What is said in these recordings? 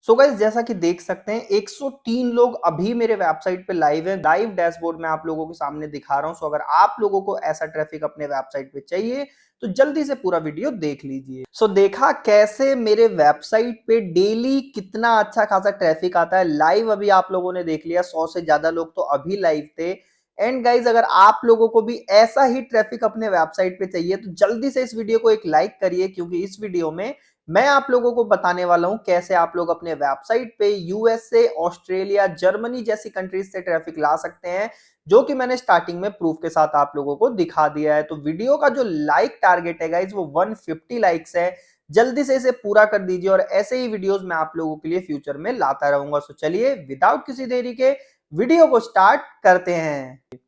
So guys जैसा कि देख सकते हैं 103 लोग अभी मेरे वेबसाइट पे लाइव हैं। लाइव डैशबोर्ड में आप लोगों के सामने दिखा रहा हूं। सो अगर आप लोगों को ऐसा ट्रैफिक अपने वेबसाइट पे चाहिए तो जल्दी से पूरा वीडियो देख लीजिए। सो देखा कैसे मेरे वेबसाइट पे डेली कितना अच्छा खासा ट्रैफिक आता है। लाइव अभी आप लोगों ने देख लिया, 100 से ज्यादा लोग तो अभी लाइव थे। एंड गाइज अगर आप लोगों को भी ऐसा ही ट्रैफिक अपने वेबसाइट पे चाहिए तो जल्दी से इस वीडियो को एक लाइक करिए, क्योंकि इस वीडियो में मैं आप लोगों को बताने वाला हूं कैसे आप लोग अपने वेबसाइट पे यूएसए, ऑस्ट्रेलिया, जर्मनी जैसी कंट्रीज से ट्रैफिक ला सकते हैं, जो कि मैंने स्टार्टिंग में प्रूफ के साथ आप लोगों को दिखा दिया है। तो वीडियो का जो लाइक टारगेट है गाइज वो 150 लाइक्स है। जल्दी से इसे पूरा कर दीजिए और ऐसे ही वीडियोस मैं आप लोगों के लिए फ्यूचर में लाता रहूंगा। सो चलिए विदाउट किसी देरी के वीडियो को स्टार्ट करते हैं।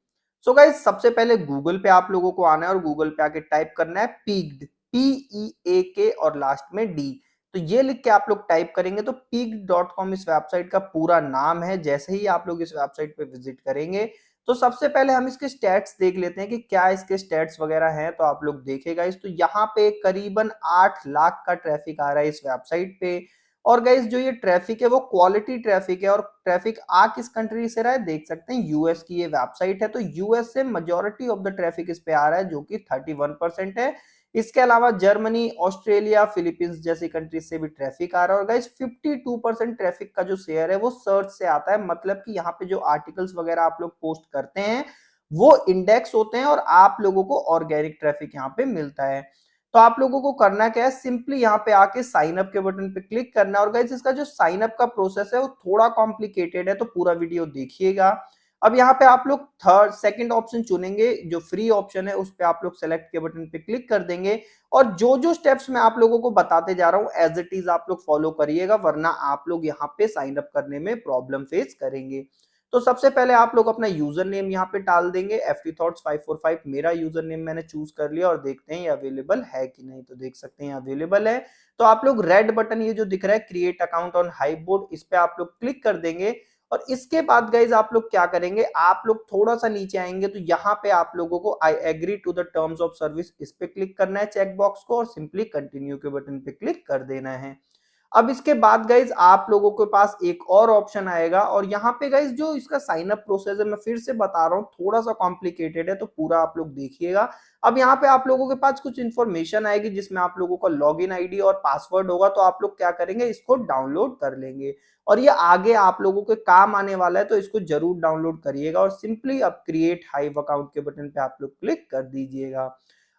सो गाइज सबसे पहले गूगल पे आप लोगों को आना है और गूगल पे आके टाइप करना है पीक्ड, PEAK और लास्ट में डी। तो ये लिख के आप लोग टाइप करेंगे तो peaked.com इस वेबसाइट का पूरा नाम है। जैसे ही आप लोग इस वेबसाइट पे विजिट करेंगे तो सबसे पहले हम इसके स्टैट्स देख लेते हैं कि क्या इसके स्टैट्स वगैरह हैं। तो आप लोग देखेगा इस, तो यहाँ पे करीबन 8 लाख का ट्रैफिक आ रहा है इस वेबसाइट पे। और गाइस जो ये ट्रैफिक है वो क्वालिटी ट्रैफिक है। और ट्रैफिक आ किस कंट्री से रहा है देख सकते हैं, यूएस की ये वेबसाइट है। तो यूएस से मेजॉरिटी ऑफ द ट्रैफिक इस पे आ रहा है, जो कि 31% है। इसके अलावा जर्मनी, ऑस्ट्रेलिया, फिलीपींस जैसी कंट्रीज से भी ट्रैफिक आ रहा है। और गाइस 52% ट्रैफिक का जो शेयर है वो सर्च से आता है। मतलब कि यहाँ पे जो आर्टिकल्स वगैरह आप लोग पोस्ट करते हैं वो इंडेक्स होते हैं और आप लोगों को ऑर्गेनिक ट्रैफिक यहाँ पे मिलता है। तो आप लोगों को करना क्या है, सिंपली यहाँ पे आके साइन अप के बटन पे क्लिक करना है। और गाइस इसका जो साइन अप का प्रोसेस है वो थोड़ा कॉम्प्लिकेटेड है, तो पूरा वीडियो देखिएगा। अब यहाँ पे आप लोग थर्ड सेकंड ऑप्शन चुनेंगे, जो फ्री ऑप्शन है उस पे आप लोग सेलेक्ट के बटन पे क्लिक कर देंगे। और जो जो स्टेप्स मैं आप लोगों को बताते जा रहा हूँ एज इट इज आप लोग फॉलो करिएगा, वरना आप लोग यहाँ पे साइन अप करने में प्रॉब्लम फेस करेंगे। तो सबसे पहले आप लोग अपना यूजर नेम यहाँ पे डाल देंगे, ftthoughts545 मेरा यूजर नेम मैंने चूज कर लिया। और देखते हैं ये अवेलेबल है कि नहीं। तो देख सकते हैं अवेलेबल है। तो आप लोग रेड बटन ये जो दिख रहा है क्रिएट अकाउंट ऑन हाइपबोर्ड, इस पे आप लोग क्लिक कर देंगे। और इसके बाद गाइज आप लोग क्या करेंगे, आप लोग थोड़ा सा नीचे आएंगे तो यहाँ पे आप लोगों को I agree to the terms of service इस पे क्लिक करना है चेक बॉक्स को, और सिंपली कंटिन्यू के बटन पे क्लिक कर देना है। अब इसके बाद गाइज आप लोगों के पास एक और ऑप्शन आएगा। और यहाँ पे गाइज जो इसका साइन अप प्रोसेस है मैं फिर से बता रहा हूँ, थोड़ा सा कॉम्प्लिकेटेड है, तो पूरा आप लोग देखिएगा। अब यहाँ पे आप लोगों के पास कुछ इंफॉर्मेशन आएगी जिसमें आप लोगों का लॉगिन आईडी और पासवर्ड होगा। तो आप लोग क्या करेंगे, इसको डाउनलोड कर लेंगे। और ये आगे आप लोगों के काम आने वाला है, तो इसको जरूर डाउनलोड करिएगा। और सिंपली अब क्रिएट हाइव अकाउंट के बटन पे आप लोग क्लिक कर दीजिएगा।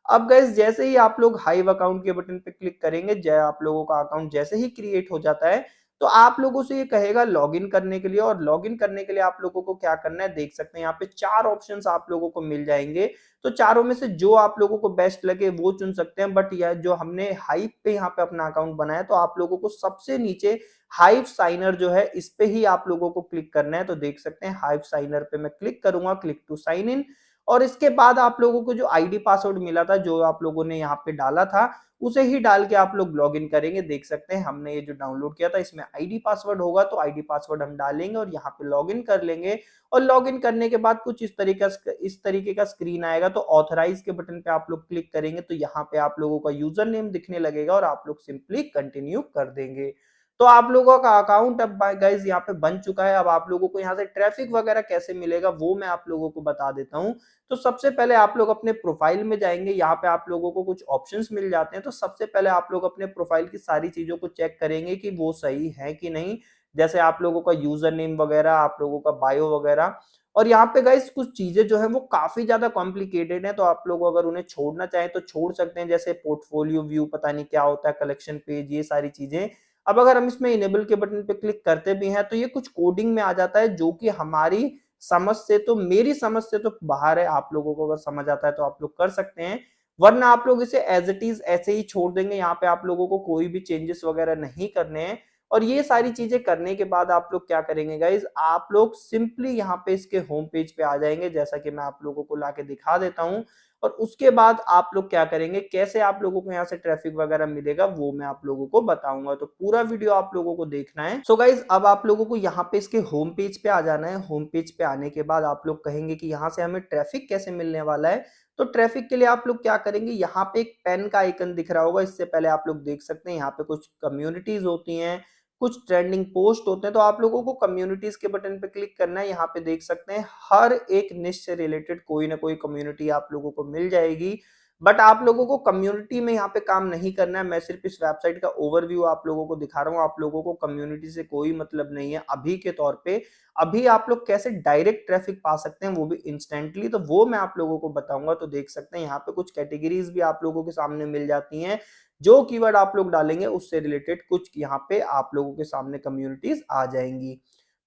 अब गाइस जैसे ही आप लोग हाइव अकाउंट के बटन पे क्लिक करेंगे, जय आप लोगों का अकाउंट जैसे ही क्रिएट हो जाता है तो आप लोगों से ये कहेगा लॉगिन करने के लिए। और लॉगिन करने के लिए आप लोगों को क्या करना है देख सकते हैं, यहाँ पे 4 ऑप्शंस आप लोगों को मिल जाएंगे। तो चारों में से जो आप लोगों को बेस्ट लगे वो चुन सकते हैं। बट यह जो हमने हाइव पे यहाँ पे अपना अकाउंट बनाया, तो आप लोगों को सबसे नीचे हाइव साइनर जो है इस पे ही आप लोगों को क्लिक करना है। तो देख सकते हैं हाइव साइनर पे मैं क्लिक करूंगा, क्लिक टू साइन इन। और इसके बाद आप लोगों को जो आईडी पासवर्ड मिला था, जो आप लोगों ने यहाँ पे डाला था, उसे ही डाल के आप लोग लॉगिन करेंगे। देख सकते हैं हमने ये जो डाउनलोड किया था इसमें आईडी पासवर्ड होगा, तो आईडी पासवर्ड हम डालेंगे और यहाँ पे लॉगिन कर लेंगे। और लॉगिन करने के बाद कुछ इस तरीके का स्क्रीन आएगा। तो ऑथराइज के बटन पे आप लोग क्लिक करेंगे तो यहाँ पे आप लोगों का यूजर नेम दिखने लगेगा और आप लोग सिंपली कंटिन्यू कर देंगे। तो आप लोगों का अकाउंट अब गाइज यहाँ पे बन चुका है। अब आप लोगों को यहाँ से ट्रैफिक वगैरह कैसे मिलेगा वो मैं आप लोगों को बता देता हूँ। तो सबसे पहले आप लोग अपने प्रोफाइल में जाएंगे, यहाँ पे आप लोगों को कुछ ऑप्शंस मिल जाते हैं। तो सबसे पहले आप लोग अपने प्रोफाइल की सारी चीजों को चेक करेंगे कि वो सही है कि नहीं। जैसे आप लोगों का यूजर नेम वगैरह, आप लोगों का बायो वगैरह। और यहाँ पे गाइस कुछ चीजें जो है वो काफी ज्यादा कॉम्प्लिकेटेड है, तो आप लोग अगर उन्हें छोड़ना चाहें तो छोड़ सकते हैं। जैसे पोर्टफोलियो व्यू पता नहीं क्या होता है, कलेक्शन पेज, ये सारी चीजें। अब अगर हम इसमें इनेबल के बटन पे क्लिक करते भी हैं तो ये कुछ कोडिंग में आ जाता है, जो कि हमारी समझ से, तो मेरी समझ से तो बाहर है। आप लोगों को अगर समझ आता है तो आप लोग कर सकते हैं, वरना आप लोग इसे एज इट इज ऐसे ही छोड़ देंगे। यहाँ पे आप लोगों को कोई भी चेंजेस वगैरह नहीं करने हैं। और ये सारी चीजें करने के बाद आप लोग क्या करेंगे गाइज, आप लोग सिंपली यहाँ पे इसके होम पेज पे आ जाएंगे, जैसा कि मैं आप लोगों को लाके दिखा देता हूँ। और उसके बाद आप लोग क्या करेंगे, कैसे आप लोगों को यहाँ से ट्रैफिक वगैरह मिलेगा वो मैं आप लोगों को बताऊंगा। तो पूरा वीडियो आप लोगों को देखना है। सो गाइज अब आप लोगों को यहाँ पे इसके होम पेज पे आ जाना है। होम पेज पे आने के बाद आप लोग कहेंगे कि यहाँ से हमें ट्रैफिक कैसे मिलने वाला है। तो ट्रैफिक के लिए आप लोग क्या करेंगे, यहाँ पे एक पेन का आइकन दिख रहा होगा, इससे पहले आप लोग देख सकते हैं यहाँ पे कुछ कम्युनिटीज होती हैं। कुछ ट्रेंडिंग पोस्ट होते हैं, तो आप लोगों को कम्युनिटीज के बटन पे क्लिक करना है। यहाँ पे देख सकते हैं हर एक निश से रिलेटेड कोई ना कोई कम्युनिटी आप लोगों को मिल जाएगी। बट आप लोगों को कम्युनिटी में यहाँ पे काम नहीं करना है, मैं सिर्फ इस वेबसाइट का ओवरव्यू आप लोगों को दिखा रहा हूँ। आप लोगों को कम्युनिटी से कोई मतलब नहीं है अभी के तौर पे। अभी आप लोग कैसे डायरेक्ट ट्रैफिक पा सकते हैं वो भी इंस्टेंटली, तो वो मैं आप लोगों को बताऊंगा। तो देख सकते हैं यहाँ पे कुछ कैटेगरीज भी आप लोगों के सामने मिल जाती हैं। जो कीवर्ड आप लोग डालेंगे उससे रिलेटेड कुछ यहाँ पे आप लोगों के सामने कम्युनिटीज आ जाएंगी।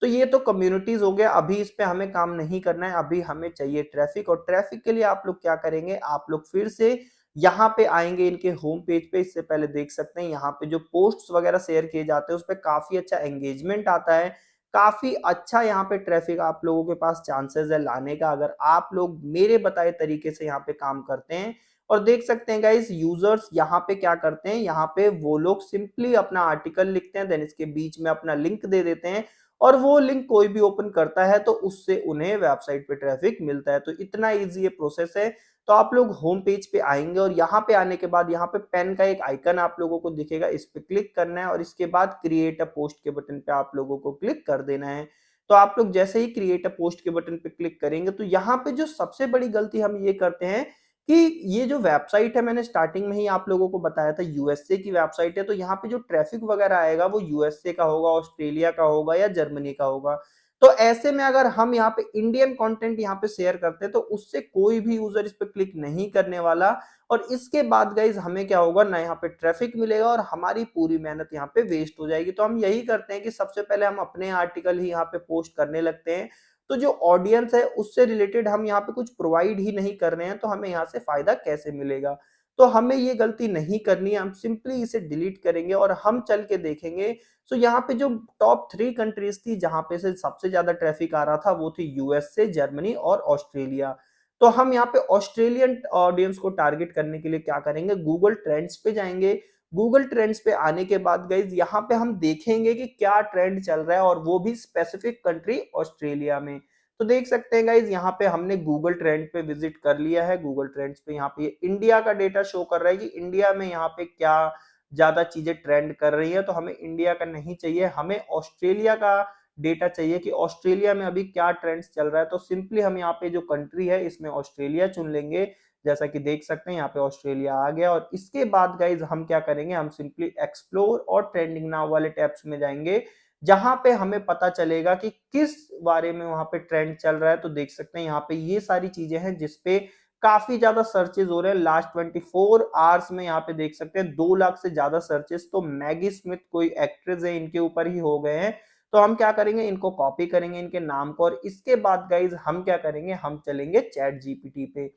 तो ये तो कम्युनिटीज हो गया, अभी इस पे हमें काम नहीं करना है, अभी हमें चाहिए ट्रैफिक। और ट्रैफिक के लिए आप लोग क्या करेंगे, आप लोग फिर से यहाँ पे आएंगे इनके होम पेज पे। इससे पहले देख सकते हैं यहाँ पे जो पोस्ट्स वगैरह शेयर किए जाते हैं उस पर काफी अच्छा एंगेजमेंट आता है, काफी अच्छा यहाँ पे ट्रैफिक आप लोगों के पास चांसेस है लाने का, अगर आप लोग मेरे बताए तरीके से यहाँ पे काम करते हैं। और देख सकते हैं गाइस यूजर्स यहाँ पे क्या करते हैं, यहाँ पे वो लोग सिंपली अपना आर्टिकल लिखते हैं, देन इसके बीच में अपना लिंक दे देते हैं, और वो लिंक कोई भी ओपन करता है तो उससे उन्हें वेबसाइट पे ट्रैफिक मिलता है। तो इतना इजी ये प्रोसेस है। तो आप लोग होम पेज पे आएंगे और यहाँ पे आने के बाद यहाँ पे पेन का एक आइकन आप लोगों को दिखेगा, इस पे क्लिक करना है और इसके बाद क्रिएट अ पोस्ट के बटन पे आप लोगों को क्लिक कर देना है। तो आप लोग जैसे ही क्रिएट अ पोस्ट के बटन पे क्लिक करेंगे तो यहाँ पे जो सबसे बड़ी गलती हम ये करते हैं कि ये जो वेबसाइट है, मैंने स्टार्टिंग में ही आप लोगों को बताया था यूएसए की वेबसाइट है, तो यहाँ पे जो ट्रैफिक वगैरह आएगा वो यूएसए का होगा, ऑस्ट्रेलिया का होगा या जर्मनी का होगा। तो ऐसे में अगर हम यहाँ पे इंडियन कंटेंट यहाँ पे शेयर करते हैं तो उससे कोई भी यूजर इस पे क्लिक नहीं करने वाला। और इसके बाद गाइज हमें क्या होगा ना, यहाँ पे ट्रैफिक मिलेगा और हमारी पूरी मेहनत यहाँ पे वेस्ट हो जाएगी। तो हम यही करते हैं कि सबसे पहले हम अपने आर्टिकल ही यहाँ पे पोस्ट करने लगते हैं। तो जो ऑडियंस है उससे रिलेटेड हम यहाँ पे कुछ प्रोवाइड ही नहीं कर रहे हैं, तो हमें यहाँ से फायदा कैसे मिलेगा। तो हमें ये गलती नहीं करनी है, हम सिंपली इसे डिलीट करेंगे और हम चल के देखेंगे। तो यहाँ पे जो टॉप 3 कंट्रीज थी जहां पे से सबसे ज्यादा ट्रैफिक आ रहा था वो थी यूएसए, जर्मनी और ऑस्ट्रेलिया। तो हम यहाँ पे ऑस्ट्रेलियन ऑडियंस को टारगेट करने के लिए क्या करेंगे, गूगल ट्रेंड्स पे जाएंगे। गूगल ट्रेंड्स पे आने के बाद गाइज यहाँ पे हम देखेंगे कि क्या ट्रेंड चल रहा है, और वो भी स्पेसिफिक कंट्री ऑस्ट्रेलिया में। तो देख सकते हैं गाइज यहाँ पे हमने गूगल ट्रेंड पे विजिट कर लिया है। गूगल ट्रेंड्स पे यहाँ पे इंडिया का डेटा शो कर रहा है कि इंडिया में यहाँ पे क्या ज्यादा चीजें ट्रेंड कर रही है। तो हमें इंडिया का नहीं चाहिए, हमें ऑस्ट्रेलिया का डेटा चाहिए कि ऑस्ट्रेलिया में अभी क्या ट्रेंड्स चल रहा है। तो सिंपली हम यहाँ पे जो कंट्री है इसमें ऑस्ट्रेलिया चुन लेंगे। जैसा कि देख सकते हैं यहाँ पे ऑस्ट्रेलिया आ गया। और इसके बाद गाइज हम क्या करेंगे, हम सिंपली एक्सप्लोर और ट्रेंडिंग नाउ वाले टैब्स में जाएंगे, जहां पे हमें पता चलेगा कि किस बारे में वहां पे ट्रेंड चल रहा है। तो देख सकते हैं यहाँ पे ये सारी चीजें हैं जिसपे काफी ज्यादा सर्चेज हो रहे हैं। लास्ट 24 आवर्स में यहाँ पे देख सकते हैं 2 लाख से ज्यादा सर्चेस तो मैगी स्मिथ कोई एक्ट्रेस है इनके ऊपर ही हो गए हैं। तो हम क्या करेंगे, इनको कॉपी करेंगे इनके नाम को, और इसके बाद गाइज हम क्या करेंगे, हम चलेंगे चैट जीपीटी पे।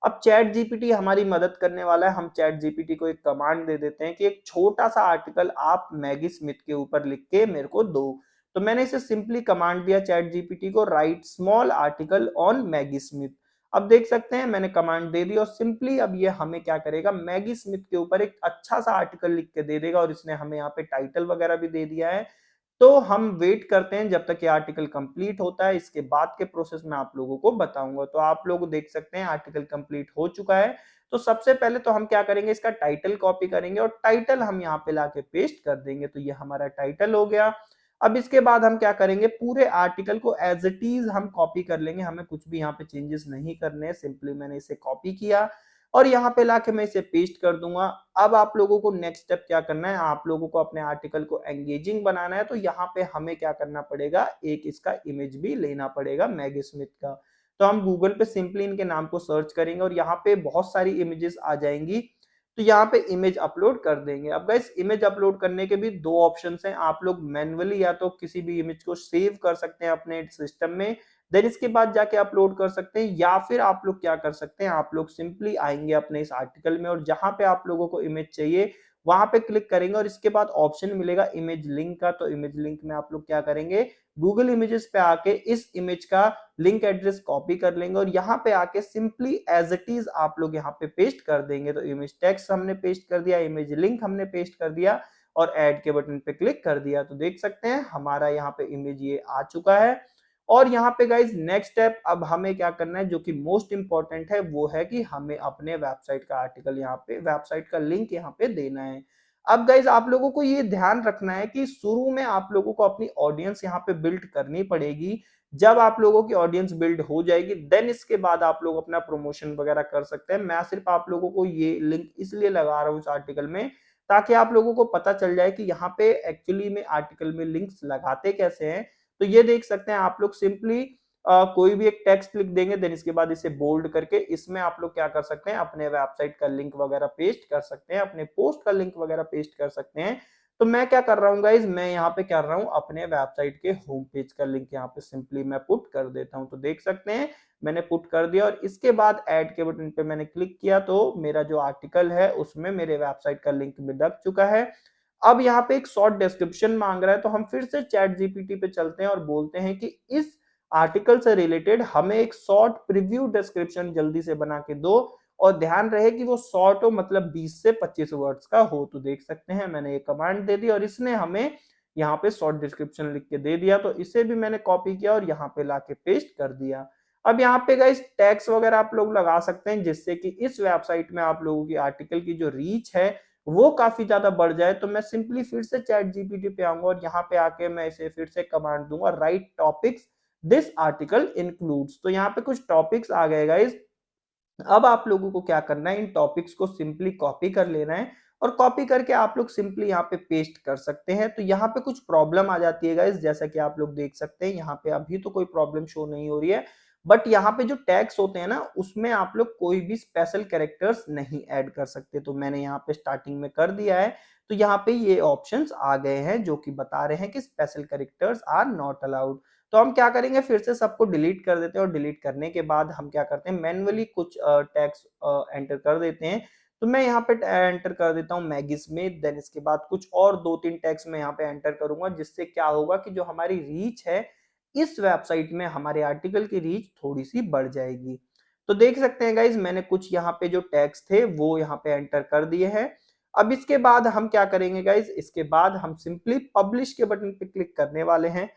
अब चैट जीपीटी हमारी मदद करने वाला है। हम चैट जीपीटी को एक कमांड दे देते हैं कि एक छोटा सा आर्टिकल आप मैगी स्मिथ के ऊपर लिख के मेरे को दो। तो मैंने इसे सिंपली कमांड दिया चैट जीपीटी को, right small article on Maggi Smith. अब देख सकते हैं मैंने कमांड दे दी और सिंपली अब ये हमें क्या करेगा, मैगी स्मिथ के ऊपर एक अच्छा सा आर्टिकल लिख के दे देगा। और इसने हमें यहाँ पे टाइटल वगैरह भी दे दिया है। तो हम वेट करते हैं जब तक ये आर्टिकल कंप्लीट होता है, इसके बाद के प्रोसेस में आप लोगों को बताऊंगा। तो आप लोग देख सकते हैं आर्टिकल कंप्लीट हो चुका है। तो सबसे पहले तो हम क्या करेंगे, इसका टाइटल कॉपी करेंगे और टाइटल हम यहाँ पे लाके पेस्ट कर देंगे। तो ये हमारा टाइटल हो गया। अब इसके बाद हम क्या करेंगे, पूरे आर्टिकल को एज इट इज हम कॉपी कर लेंगे, हमें कुछ भी यहाँ पे चेंजेस नहीं करने हैं। सिंपली मैंने इसे कॉपी किया और यहाँ पे लाके मैं इसे पेस्ट कर दूंगा। अब आप लोगों को नेक्स्ट स्टेप क्या करना है, आप लोगों को अपने आर्टिकल को एंगेजिंग बनाना है। तो यहाँ पे हमें क्या करना पड़ेगा, एक इसका इमेज भी लेना पड़ेगा मैगी स्मिथ का। तो हम गूगल पे सिंपली इनके नाम को सर्च करेंगे और यहाँ पे बहुत सारी इमेजेस आ जाएंगी। तो यहाँ पे इमेज अपलोड कर देंगे। अब गाइस इमेज अपलोड करने के भी दो ऑप्शंस हैं, आप लोग मैन्युअली या तो किसी भी इमेज को सेव कर सकते हैं अपने सिस्टम में, देन इसके बाद जाके अपलोड कर सकते हैं, या फिर आप लोग क्या कर सकते हैं, आप लोग सिंपली आएंगे अपने इस आर्टिकल में और जहां पे आप लोगों को इमेज चाहिए वहां पे क्लिक करेंगे और इसके बाद ऑप्शन मिलेगा इमेज लिंक का। तो इमेज लिंक में आप लोग क्या करेंगे, गूगल इमेजेस पे आके इस इमेज का लिंक एड्रेस कॉपी कर लेंगे और यहाँ पे आके सिंपली एज इट इज आप लोग यहाँ पे पेस्ट कर देंगे। तो इमेज टेक्स्ट हमने पेस्ट कर दिया, इमेज लिंक हमने पेस्ट कर दिया और ऐड के बटन पे क्लिक कर दिया। तो देख सकते हैं हमारा यहाँ पे इमेज ये आ चुका है। और यहाँ पे गाइज नेक्स्ट स्टेप अब हमें क्या करना है, जो कि मोस्ट इंपॉर्टेंट है, वो है कि हमें अपने वेबसाइट का आर्टिकल यहाँ पे, वेबसाइट का लिंक यहाँ पे देना है। अब गाइस आप लोगों को ये ध्यान रखना है कि शुरू में आप लोगों को अपनी ऑडियंस यहाँ पे बिल्ड करनी पड़ेगी। जब आप लोगों की ऑडियंस बिल्ड हो जाएगी देन इसके बाद आप लोग अपना प्रमोशन वगैरह कर सकते हैं। मैं सिर्फ आप लोगों को ये लिंक इसलिए लगा रहा हूँ इस आर्टिकल में ताकि आप लोगों को पता चल जाए कि यहाँ पे एक्चुअली में आर्टिकल में लिंक्स लगाते कैसे हैं। तो ये देख सकते हैं आप लोग सिंपली कोई भी एक टेक्स्ट लिख देंगे देन इसके बाद इसे बोल्ड करके इसमें आप लोग क्या कर सकते हैं अपने वेबसाइट का लिंक वगैरह पेस्ट कर सकते हैं, अपने पोस्ट का लिंक वगैरह पेस्ट कर सकते हैं। तो मैं क्या कर रहा हूँ गाइज, मैं यहाँ पे कर रहा हूँ अपने वेबसाइट के होम पेज का लिंक यहाँ पे सिंपली मैं पुट कर देता हूँ। तो देख सकते हैं मैंने पुट कर दिया और इसके बाद ऐड के बटन पे मैंने क्लिक किया तो मेरा जो आर्टिकल है उसमें मेरे वेबसाइट का लिंक भी लग चुका है। अब यहाँ पे एक शॉर्ट डिस्क्रिप्शन मांग रहा है तो हम फिर से चैट जीपीटी पे चलते हैं और बोलते हैं कि इस आर्टिकल से रिलेटेड हमें एक शॉर्ट प्रीव्यू डिस्क्रिप्शन जल्दी से बना के दो और ध्यान रहे कि वो शॉर्ट हो, मतलब 20 से 25 वर्ड्स का हो। तो देख सकते हैं मैंने ये कमांड दे दी और इसने हमें यहाँ पे शॉर्ट डिस्क्रिप्शन लिख के दे दिया। तो इसे भी मैंने कॉपी किया और यहाँ पे लाके पेस्ट कर दिया। अब यहाँ पे गाइस टैग्स वगैरह आप लोग लगा सकते हैं जिससे कि इस वेबसाइट में आप लोगों की आर्टिकल की जो रीच है वो काफी ज्यादा बढ़ जाए। तो मैं सिंपली फिर से चैट जीपीटी पे आऊंगा और यहाँ पे आके मैं इसे फिर से कमांड दूंगा right topics this article includes. तो यहाँ पे कुछ टॉपिक्स आ गए गाइस। अब आप लोगों को क्या करना है, इन टॉपिक्स को सिंपली कॉपी कर लेना है और कॉपी करके आप लोग सिंपली यहाँ पे पेस्ट कर सकते हैं। तो यहाँ पे कुछ प्रॉब्लम आ जाती है गाइस, जैसा कि आप लोग देख सकते हैं यहाँ पे अभी तो कोई प्रॉब्लम शो नहीं हो रही है, बट यहाँ पे जो टैग्स होते हैं ना उसमें आप लोग कोई भी स्पेशल कैरेक्टर्स नहीं ऐड कर सकते। तो मैंने यहाँ पे स्टार्टिंग में कर दिया है। तो यहाँ पे ये ऑप्शंस आ गए हैं जो कि बता रहे हैं कि special characters are not allowed. तो हम क्या करेंगे, फिर से सबको डिलीट कर देते हैं और डिलीट करने के बाद हम क्या करते हैं मैन्युअली कुछ टैग्स एंटर कर देते हैं। तो मैं यहाँ पे एंटर कर देता हूँ मैगी स्मिथ, देन इसके बाद कुछ और 2-3 टैग्स मैं यहाँ पे एंटर करूंगा जिससे क्या होगा कि जो हमारी रीच है इस वेबसाइट में हमारे आर्टिकल की रीच थोड़ी सी बढ़ जाएगी। तो देख सकते हैं गाइज मैंने कुछ यहाँ पे जो टैग्स थे वो यहाँ पे एंटर कर दिए हैं। अब इसके बाद हम क्या करेंगे गाइज, इसके बाद हम सिंपली पब्लिश के बटन पे क्लिक करने वाले हैं।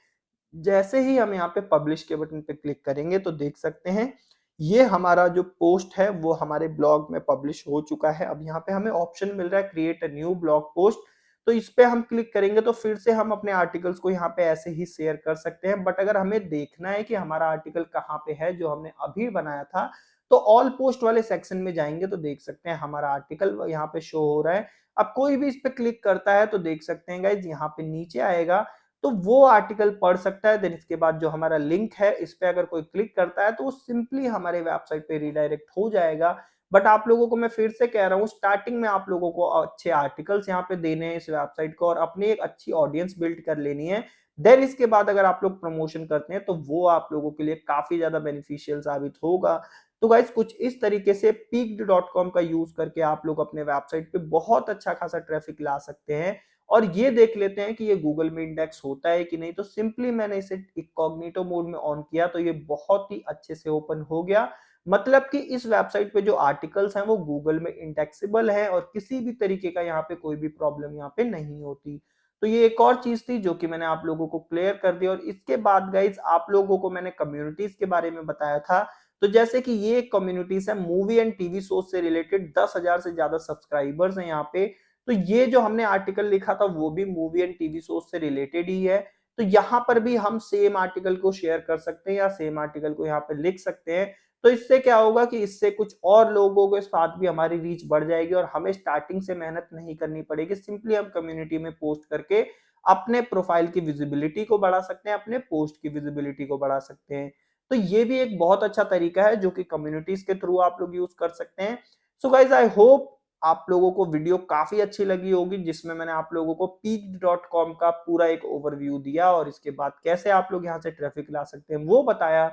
जैसे ही हम यहाँ पे पब्लिश के बटन पे क्लिक करेंगे तो देख सकते हैं ये हमारा जो पोस्ट है वो हमारे ब्लॉग में पब्लिश हो चुका है। अब यहाँ पे हमें ऑप्शन मिल रहा है create a new blog post. तो इस पे हम क्लिक करेंगे तो फिर से हम अपने आर्टिकल्स को यहाँ पे ऐसे ही शेयर कर सकते हैं। बट अगर हमें देखना है कि हमारा आर्टिकल कहाँ पे है जो हमने अभी बनाया था तो ऑल पोस्ट वाले सेक्शन में जाएंगे तो देख सकते हैं हमारा आर्टिकल यहाँ पे शो हो रहा है। अब कोई भी इस पे क्लिक करता है तो देख सकते हैं गाइज यहाँ पे नीचे आएगा तो वो आर्टिकल पढ़ सकता है। देन इसके बाद जो हमारा लिंक है इस पे अगर कोई क्लिक करता है तो वो सिंपली हमारे वेबसाइट पे रिडायरेक्ट हो जाएगा। बट आप लोगों को मैं फिर से कह रहा हूँ स्टार्टिंग में आप लोगों को अच्छे आर्टिकल्स यहाँ पे देने हैं इस वेबसाइट को और अपनी एक अच्छी ऑडियंस बिल्ड कर लेनी है। देन इसके बाद अगर आप लोग प्रमोशन करते हैं तो वो आप लोगों के लिए काफी ज्यादा बेनिफिशियल साबित होगा। तो गाइस कुछ इस तरीके से peaked.com का यूज करके आप लोग अपने वेबसाइट पे बहुत अच्छा खासा ट्रैफिक ला सकते हैं। और ये देख लेते हैं कि ये गूगल में इंडेक्स होता है कि नहीं। तो सिंपली मैंने इसे इनकॉग्निटो मोड में ऑन किया तो ये बहुत ही अच्छे से ओपन हो गया। मतलब कि इस वेबसाइट पे जो आर्टिकल्स हैं वो गूगल में इंडेक्सेबल है और किसी भी तरीके का यहाँ पे कोई भी प्रॉब्लम यहाँ पे नहीं होती। तो ये एक और चीज थी जो कि मैंने आप लोगों को क्लियर कर दी। और इसके बाद गाइज आप लोगों को मैंने कम्युनिटीज के बारे में बताया था। तो जैसे कि ये कम्युनिटीज है मूवी एंड टीवी शो से रिलेटेड 10,000 से ज्यादा सब्सक्राइबर्स हैं यहाँ पे। तो ये जो हमने आर्टिकल लिखा था वो भी मूवी एंड टीवी शो से रिलेटेड ही है। तो यहाँ पर भी हम सेम आर्टिकल को शेयर कर सकते हैं या सेम आर्टिकल को यहाँ पे लिख सकते हैं। तो इससे क्या होगा कि इससे कुछ और लोगों के साथ भी हमारी रीच बढ़ जाएगी और हमें स्टार्टिंग से मेहनत नहीं करनी पड़ेगी। सिंपली हम कम्युनिटी में पोस्ट करके अपने प्रोफाइल की विजिबिलिटी को बढ़ा सकते हैं, अपने पोस्ट की विजिबिलिटी को बढ़ा सकते हैं। तो ये भी एक बहुत अच्छा तरीका है जो कि कम्युनिटीज के थ्रू आप लोग यूज कर सकते हैं। सो गाइज आई होप आप लोगों को वीडियो काफी अच्छी लगी होगी जिसमें मैंने आप लोगों को peaked.com का पूरा एक ओवरव्यू दिया और इसके बाद कैसे आप लोग यहाँ से ट्रैफिक ला सकते हैं वो बताया।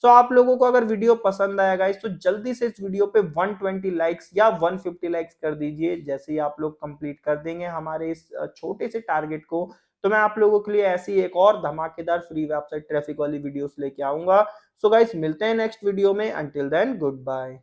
सो आप लोगों को अगर वीडियो पसंद आया गाइस तो जल्दी से इस वीडियो पे 120 लाइक्स या 150 लाइक्स कर दीजिए। जैसे ही आप लोग कंप्लीट कर देंगे हमारे इस छोटे से टारगेट को तो मैं आप लोगों के लिए ऐसी एक और धमाकेदार फ्री वेबसाइट ट्रैफिक वाली वीडियोस लेके आऊंगा। सो गाइस मिलते हैं नेक्स्ट वीडियो में, अंटिल देन गुड बाय।